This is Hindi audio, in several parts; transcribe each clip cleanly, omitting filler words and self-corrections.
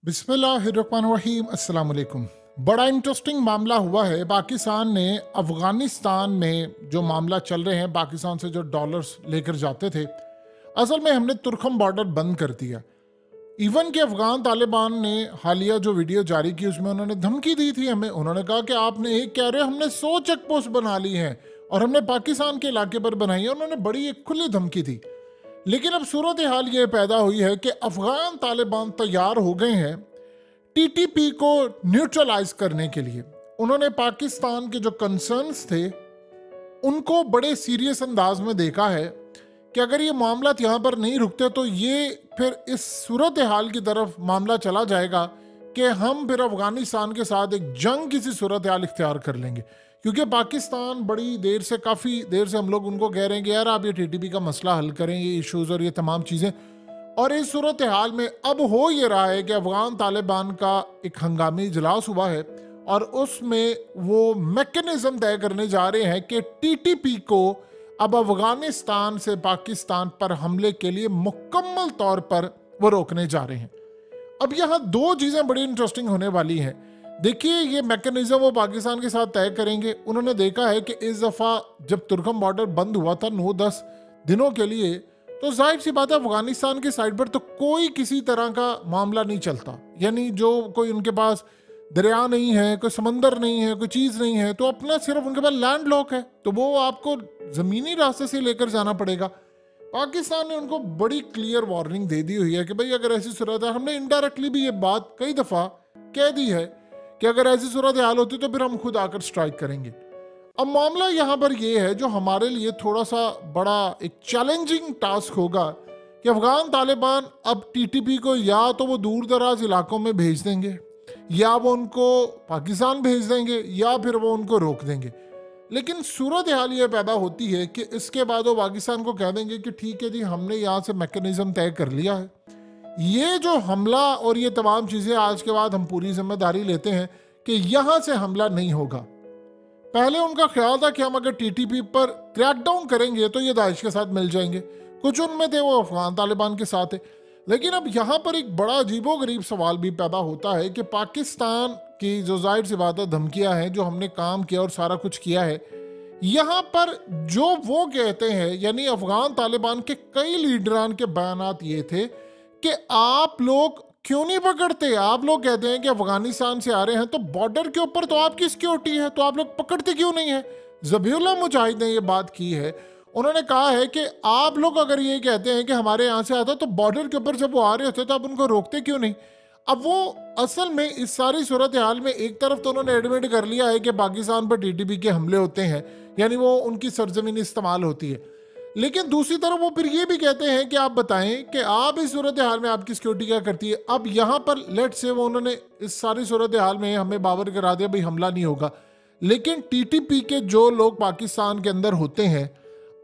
बिस्मिल्लाहिर्रहमानिर्रहीम अस्सलाम वालेकुम। बड़ा इंटरेस्टिंग मामला हुआ है। पाकिस्तान ने अफ़गानिस्तान में जो मामला चल रहे हैं, पाकिस्तान से जो डॉलर्स लेकर जाते थे, असल में हमने तुर्खम बॉर्डर बंद कर दिया। इवन कि अफ़गान तालिबान ने हालिया जो वीडियो जारी की उसमें उन्होंने धमकी दी थी हमें। उन्होंने कहा कि आपने एक कह रहे हो, हमने 100 चेक पोस्ट बना ली हैं और हमने पाकिस्तान के इलाके पर बनाई है। उन्होंने बड़ी एक खुली धमकी दी। लेकिन अब सूरत हाल ये पैदा हुई है कि अफगान तालिबान तैयार हो गए हैं टीटीपी को न्यूट्रलाइज करने के लिए। उन्होंने पाकिस्तान के जो कंसर्न्स थे उनको बड़े सीरियस अंदाज में देखा है कि अगर ये मामला यहाँ पर नहीं रुकते तो ये फिर इस सूरत हाल की तरफ मामला चला जाएगा कि हम फिर अफगानिस्तान के साथ एक जंग किसी सूरत हाल इख्तियार कर लेंगे। क्योंकि पाकिस्तान बड़ी देर से, काफ़ी देर से हम लोग उनको कह रहे हैं कि यार आप ये टीटीपी का मसला हल करें, ये इश्यूज़ और ये तमाम चीज़ें। और इस सूरत हाल में अब हो ये रहा है कि अफगान तालिबान का एक हंगामी इजलास हुआ है और उसमें वो मैकेनिज्म तय करने जा रहे हैं कि टीटीपी को अब अफगानिस्तान से पाकिस्तान पर हमले के लिए मुकम्मल तौर पर वो रोकने जा रहे हैं। अब यहाँ दो चीज़ें बड़ी इंटरेस्टिंग होने वाली हैं। देखिए, ये मैकेनिज्म वो पाकिस्तान के साथ तय करेंगे। उन्होंने देखा है कि इस दफ़ा जब तुर्कम बॉर्डर बंद हुआ था 9-10 दिनों के लिए, तो जाहिर सी बात है अफगानिस्तान की साइड पर तो कोई किसी तरह का मामला नहीं चलता। यानी जो कोई उनके पास दरिया नहीं है, कोई समंदर नहीं है, कोई चीज़ नहीं है, तो अपना सिर्फ उनके पास लैंड लॉक है, तो वो आपको ज़मीनी रास्ते से लेकर जाना पड़ेगा। पाकिस्तान ने उनको बड़ी क्लियर वार्निंग दे दी हुई है कि भाई अगर ऐसी सूरत है, हमने इनडायरेक्टली भी ये बात कई दफ़ा कह दी है कि अगर ऐसी सूरत हाल होती तो फिर हम खुद आकर स्ट्राइक करेंगे। अब मामला यहाँ पर ये है, जो हमारे लिए थोड़ा सा बड़ा एक चैलेंजिंग टास्क होगा कि अफगान तालिबान अब टीटीपी को या तो वो दूर दराज इलाकों में भेज देंगे, या वो उनको पाकिस्तान भेज देंगे, या फिर वो उनको रोक देंगे। लेकिन सूरत हाल ये पैदा होती है कि इसके बाद वो पाकिस्तान को कह देंगे कि ठीक है जी, हमने यहाँ से मैकेनिज्म तय कर लिया है, ये जो हमला और ये तमाम चीज़ें आज के बाद हम पूरी जिम्मेदारी लेते हैं कि यहाँ से हमला नहीं होगा। पहले उनका ख्याल था कि हम अगर टीटीपी पर क्रैकडाउन करेंगे तो ये दाइश के साथ मिल जाएंगे। कुछ उनमें थे वो अफगान तालिबान के साथ है। लेकिन अब यहाँ पर एक बड़ा अजीबोगरीब सवाल भी पैदा होता है कि पाकिस्तान की जो जाहिर सी बात है धमकियाँ हैं, जो हमने काम किया और सारा कुछ किया है, यहाँ पर जो वो कहते हैं, यानी अफगान तालिबान के कई लीडरान के बयानात ये थे कि आप लोग क्यों नहीं पकड़ते। आप लोग कहते हैं कि अफगानिस्तान से आ रहे हैं तो बॉर्डर के ऊपर तो आपकी सिक्योरिटी है, तो आप लोग पकड़ते क्यों नहीं है। ज़बीउल्लाह मुजाहिद ने ये बात की है। उन्होंने कहा है कि आप लोग अगर ये कहते हैं कि हमारे यहाँ से आता तो बॉर्डर के ऊपर जब वो आ रहे होते तो आप उनको रोकते क्यों नहीं। अब वो असल में इस सारी सूरत हाल में एक तरफ तो उन्होंने एडमिट कर लिया है कि पाकिस्तान पर टीटीपी के हमले होते हैं, यानी वो उनकी सरजमीन इस्तेमाल होती है। लेकिन दूसरी तरफ वो फिर ये भी कहते हैं कि आप बताएं कि आप इस सूरत हाल में आपकी सिक्योरिटी क्या करती है। अब यहाँ पर लेट से वो उन्होंने इस सारी सूरत हाल में हमें बावर करा दिया भाई हमला नहीं होगा, लेकिन टीटीपी के जो लोग पाकिस्तान के अंदर होते हैं,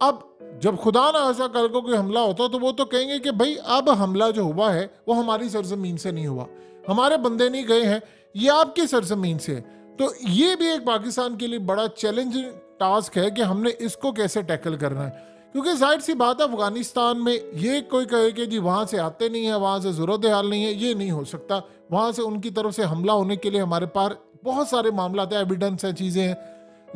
अब जब खुदा ना ऐसा कल को कोई हमला होता तो वो तो कहेंगे कि भाई अब हमला जो हुआ है वो हमारी सरजमीन से नहीं हुआ, हमारे बंदे नहीं गए हैं, ये आपकी सरजमीन से है। तो ये भी एक पाकिस्तान के लिए बड़ा चैलेंजिंग टास्क है कि हमने इसको कैसे टैकल करना है। क्योंकि जाहिर सी बात है अफगानिस्तान में ये कोई कहे कि जी वहाँ से आते नहीं है, वहाँ से ज़रूरत हाल नहीं है, ये नहीं हो सकता। वहाँ से उनकी तरफ से हमला होने के लिए हमारे पास बहुत सारे मामला हैं, एविडेंस हैं, चीज़ें हैं।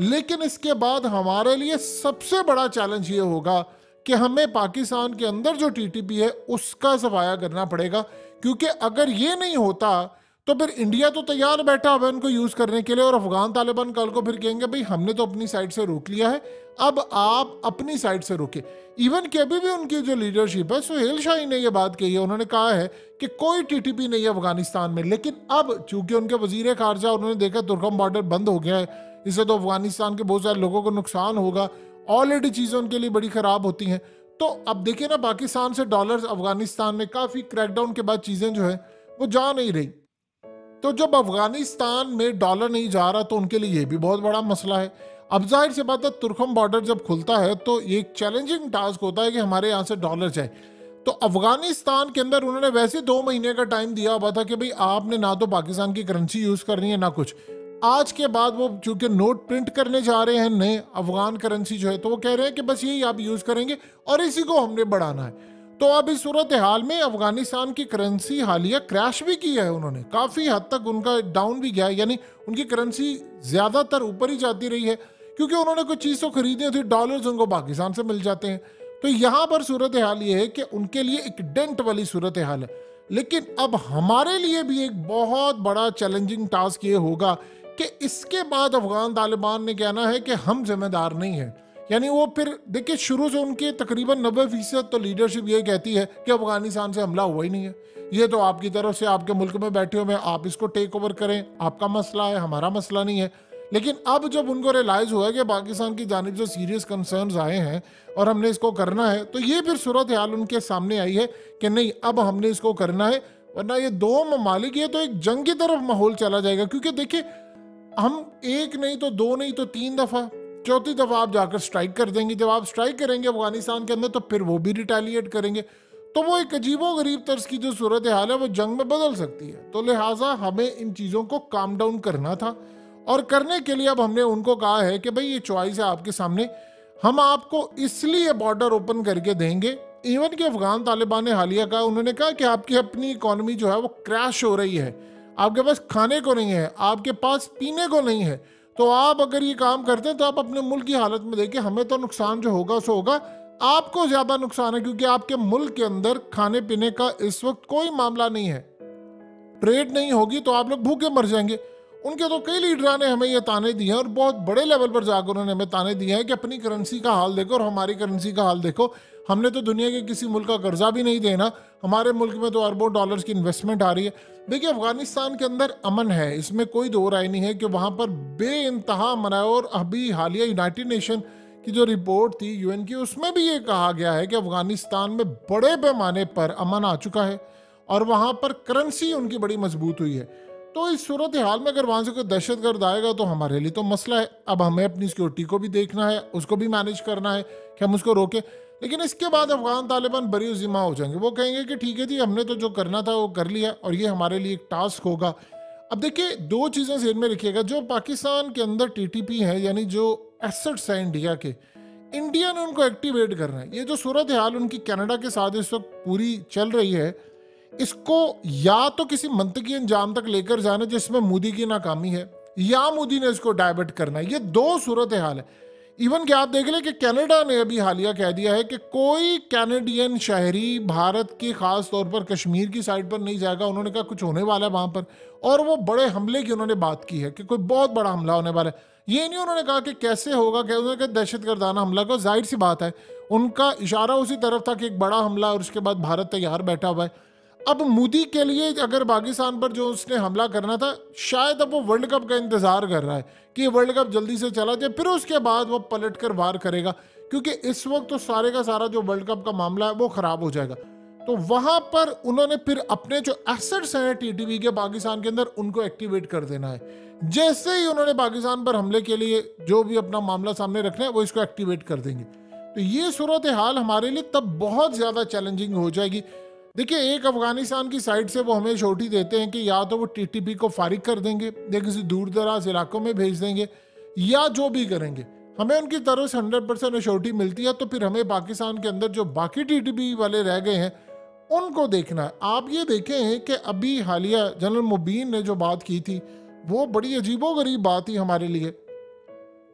लेकिन इसके बाद हमारे लिए सबसे बड़ा चैलेंज ये होगा कि हमें पाकिस्तान के अंदर जो टीटीपी है उसका सफाया करना पड़ेगा। क्योंकि अगर ये नहीं होता तो फिर इंडिया तो तैयार बैठा हुआ है उनको यूज़ करने के लिए, और अफगान तालिबान कल को फिर कहेंगे भाई हमने तो अपनी साइड से रोक लिया है, अब आप अपनी साइड से रोके। इवन कि अभी भी उनकी जो लीडरशिप है, सुहेल शाही ने ये बात कही है, उन्होंने कहा है कि कोई टीटीपी नहीं है अफगानिस्तान में। लेकिन अब चूंकि उनके वजीर खारजा उन्होंने देखा तुर्कम बॉर्डर बंद हो गया है, इससे तो अफगानिस्तान के बहुत सारे लोगों को नुकसान होगा, ऑलरेडी चीज़ें उनके लिए बड़ी ख़राब होती हैं। तो अब देखिए ना, पाकिस्तान से डॉलर अफगानिस्तान में काफ़ी क्रैकडाउन के बाद चीज़ें जो है वो जा नहीं रही। तो जब अफगानिस्तान में डॉलर नहीं जा रहा तो उनके लिए ये भी बहुत बड़ा मसला है। अब जाहिर सी बात है तुर्कम बॉर्डर जब खुलता है तो ये एक चैलेंजिंग टास्क होता है कि हमारे यहाँ से डॉलर जाए। तो अफगानिस्तान के अंदर उन्होंने वैसे 2 महीने का टाइम दिया हुआ था कि भाई आपने ना तो पाकिस्तान की करेंसी यूज़ करनी है ना कुछ। आज के बाद वो चूंकि नोट प्रिंट करने जा रहे हैं नए अफगान करेंसी जो है, तो वो कह रहे हैं कि बस यही आप यूज़ करेंगे और इसी को हमने बढ़ाना है। तो अब इस सूरत हाल में अफगानिस्तान की करेंसी हालिया क्रैश भी किया है, उन्होंने काफ़ी हद तक उनका डाउन भी गया है, यानी उनकी करेंसी ज़्यादातर ऊपर ही जाती रही है, क्योंकि उन्होंने कोई चीज़ तो खरीदी थी, डॉलर्स उनको पाकिस्तान से मिल जाते हैं। तो यहाँ पर सूरत हाल ये है कि उनके लिए एक डेंट वाली सूरत हाल है। लेकिन अब हमारे लिए भी एक बहुत बड़ा चैलेंजिंग टास्क ये होगा कि इसके बाद अफगान तालिबान ने कहना है कि हम जिम्मेदार नहीं हैं। यानी वो फिर देखिए, शुरू से उनके तकरीबन 90% तो लीडरशिप ये कहती है कि अफगानिस्तान से हमला हुआ ही नहीं है, ये तो आपकी तरफ से आपके मुल्क में बैठे हुए आप इसको टेक ओवर करें, आपका मसला है, हमारा मसला नहीं है। लेकिन अब जब उनको रियलाइज़ हुआ कि पाकिस्तान की जानिब से सीरियस कंसर्न्स आए हैं और हमने इसको करना है, तो ये फिर सूरत हाल उनके सामने आई है कि नहीं, अब हमने इसको करना है, वरना ये दो ममालिक, ये तो एक जंग की तरफ माहौल चला जाएगा। क्योंकि देखिए, हम एक नहीं तो दो नहीं तो 3 दफ़ा, चौथी दफ़ा आप जाकर स्ट्राइक कर देंगे। जब आप स्ट्राइक करेंगे अफगानिस्तान के अंदर, तो फिर वो भी रिटेलिएट करेंगे, तो वो एक अजीबो गरीब तर्ज की जो सूरत हाल है वो जंग में बदल सकती है। तो लिहाजा हमें इन चीज़ों को काम डाउन करना था, और करने के लिए अब हमने उनको कहा है कि भाई ये चॉइस है आपके सामने, हम आपको इसलिए बॉर्डर ओपन करके देंगे। इवन कि अफगान तालिबान ने हालिया कहा, उन्होंने कहा कि आपकी अपनी इकॉनमी जो है वो क्रैश हो रही है, आपके पास खाने को नहीं है, आपके पास पीने को नहीं है, तो आप अगर ये काम करते हैं तो आप अपने मुल्क की हालत में देखिए, हमें तो नुकसान जो होगा सो होगा, आपको ज़्यादा नुकसान है, क्योंकि आपके मुल्क के अंदर खाने पीने का इस वक्त कोई मामला नहीं है, ट्रेड नहीं होगी तो आप लोग भूखे मर जाएंगे। उनके तो कई लीडरान ने हमें ये ताने दिए हैं, और बहुत बड़े लेवल पर जाकर उन्होंने हमें ताने दिए हैं कि अपनी करेंसी का हाल देखो और हमारी करेंसी का हाल देखो, हमने तो दुनिया के किसी मुल्क का कर्जा भी नहीं देना, हमारे मुल्क में तो अरबों डॉलर्स की इन्वेस्टमेंट आ रही है। देखिए, अफगानिस्तान के अंदर अमन है, इसमें कोई दो राय नहीं है कि वहाँ पर बेइंतहा अमन है। और अभी हालिया यूनाइटेड नेशन की जो रिपोर्ट थी यूएन की, उसमें भी ये कहा गया है कि अफगानिस्तान में बड़े पैमाने पर अमन आ चुका है और वहाँ पर करेंसी उनकी बड़ी मजबूत हुई है। तो इस सूरत हाल में अगर वहाँ से कोई दहशतगर्द आएगा तो हमारे लिए तो मसला है। अब हमें अपनी सिक्योरिटी को भी देखना है, उसको भी मैनेज करना है कि हम उसको रोकें। लेकिन इसके बाद अफगान तालिबान बरी ज़िम्मा हो जाएंगे, वो कहेंगे कि ठीक है जी, हमने तो जो करना था वो कर लिया और ये हमारे लिए एक टास्क होगा। अब देखिए, दो चीज़ें ज़हन में रखिएगा, जो पाकिस्तान के अंदर टीटीपी है, यानी जो एसेट्स हैं इंडिया के, इंडिया ने उनको एक्टिवेट करना है। ये जो सूरत हाल उनकी कनाडा के साथ इस वक्त पूरी चल रही है, इसको या तो किसी मंतकी अंजाम तक लेकर जाना जिसमें मोदी की नाकामी है, या मोदी ने इसको डाइवर्ट करना है। ये दो सूरत हाल है। इवन कि आप देख लें कि कनाडा ने अभी हालिया कह दिया है कि कोई कैनेडियन शहरी भारत की खास तौर पर कश्मीर की साइड पर नहीं जाएगा। उन्होंने कहा कुछ होने वाला है वहां पर, और वो बड़े हमले की उन्होंने बात की है कि कोई बहुत बड़ा हमला होने वाला है। ये नहीं उन्होंने कहा कि कैसे होगा, क्या उन्होंने कहा दहशतगर्दाना हमला को, जाहिर सी बात है उनका इशारा उसी तरफ था कि एक बड़ा हमला, और उसके बाद भारत तैयार बैठा हुआ है। अब मोदी के लिए अगर पाकिस्तान पर जो उसने हमला करना था, शायद अब वो वर्ल्ड कप का इंतजार कर रहा है कि वर्ल्ड कप जल्दी से चला जाए, फिर उसके बाद वो पलट कर वार करेगा, क्योंकि इस वक्त तो सारे का सारा जो वर्ल्ड कप का मामला है वो खराब हो जाएगा। तो वहां पर उन्होंने फिर अपने जो एसेट्स हैं टीटीपी के पाकिस्तान के अंदर, उनको एक्टिवेट कर देना है। जैसे ही उन्होंने पाकिस्तान पर हमले के लिए जो भी अपना मामला सामने रखना है, वो इसको एक्टिवेट कर देंगे। तो ये सूरत हाल हमारे लिए तब बहुत ज्यादा चैलेंजिंग हो जाएगी। देखिए, एक अफगानिस्तान की साइड से वो हमें छोटी देते हैं कि या तो वो टीटीपी को फारिग कर देंगे या किसी दूर दराज इलाकों में भेज देंगे, या जो भी करेंगे, हमें उनकी तरफ से 100% अश्योरिटी मिलती है। तो फिर हमें पाकिस्तान के अंदर जो बाकी टीटीपी वाले रह गए हैं उनको देखना है। आप ये देखें कि अभी हालिया जनरल मुबीन ने जो बात की थी, वो बड़ी अजीबो गरीब बात थी हमारे लिए।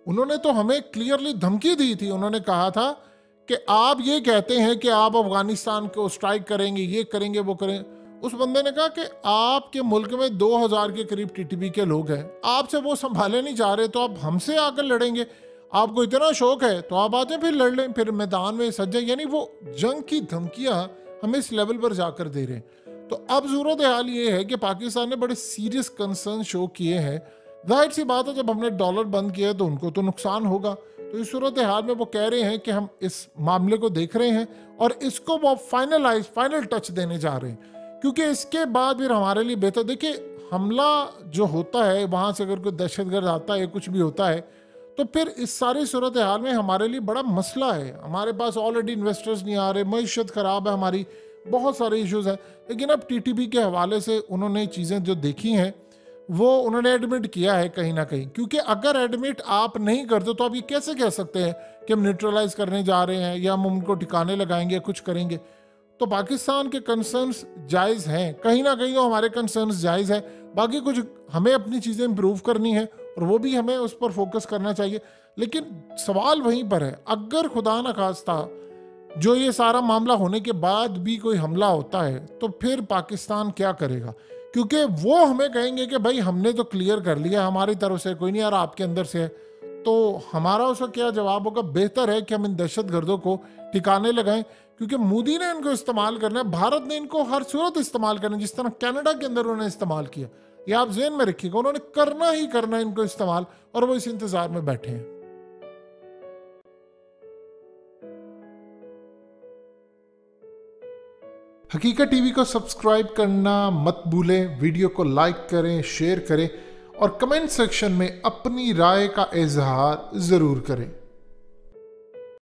उन्होंने तो हमें क्लियरली धमकी दी थी। उन्होंने कहा था कि आप ये कहते हैं कि आप अफगानिस्तान को स्ट्राइक करेंगे, ये करेंगे, वो करेंगे। उस बंदे ने कहा कि आपके मुल्क में 2000 के करीब टीटीपी के लोग हैं, आपसे वो संभाले नहीं जा रहे, तो आप हमसे आकर लड़ेंगे। आपको इतना शौक है तो आप आ जाए, फिर लड़ लें, फिर मैदान में सज जाए। यानी वो जंग की धमकियां हमें इस लेवल पर जाकर दे रहे हैं। तो अब सूरत हाल ये है कि पाकिस्तान ने बड़े सीरियस कंसर्न शो किए हैं। जाहिर सी बात है, जब हमने डॉलर बंद किया तो उनको तो नुकसान होगा। तो इस सूरत हाल में वो कह रहे हैं कि हम इस मामले को देख रहे हैं और इसको वो फाइनल टच देने जा रहे हैं, क्योंकि इसके बाद फिर हमारे लिए बेहतर। देखिए, हमला जो होता है, वहाँ से अगर कोई दहशतगर्द आता है, कुछ भी होता है, तो फिर इस सारी सूरत हाल में हमारे लिए बड़ा मसला है। हमारे पास ऑलरेडी इन्वेस्टर्स नहीं आ रहे, मईशत ख़राब है हमारी, बहुत सारे इश्यूज़ हैं। लेकिन अब टीटीपी के हवाले से उन्होंने चीज़ें जो देखी हैं वो उन्होंने एडमिट किया है कहीं ना कहीं, क्योंकि अगर एडमिट आप नहीं करते तो आप ये कैसे कह सकते हैं कि हम न्यूट्रलाइज करने जा रहे हैं या हम उनको ठिकाने लगाएंगे, कुछ करेंगे। तो पाकिस्तान के कंसर्न्स जायज़ हैं, कहीं ना कहीं तो हमारे कंसर्न्स जायज़ है। बाकी कुछ हमें अपनी चीज़ें इंप्रूव करनी है और वो भी हमें उस पर फोकस करना चाहिए। लेकिन सवाल वहीं पर है, अगर खुदा न खास्ता जो ये सारा मामला होने के बाद भी कोई हमला होता है तो फिर पाकिस्तान क्या करेगा? क्योंकि वो हमें कहेंगे कि भाई हमने तो क्लियर कर लिया, हमारी तरफ से कोई नहीं यार, आपके अंदर से है। तो हमारा उसका क्या जवाब होगा? बेहतर है कि हम इन दहशतगर्दों को ठिकाने लगाएं, क्योंकि मोदी ने इनको इस्तेमाल करना है, भारत ने इनको हर सूरत इस्तेमाल करना है, जिस तरह कनाडा के अंदर उन्होंने इस्तेमाल किया। ये आप जेहन में रखिएगा, उन्होंने करना ही करना है इनको इस्तेमाल, और वो इस इंतजार में बैठे हैं। हकीकत टीवी को सब्सक्राइब करना मत भूलें, वीडियो को लाइक करें, शेयर करें और कमेंट सेक्शन में अपनी राय का इजहार ज़रूर करें।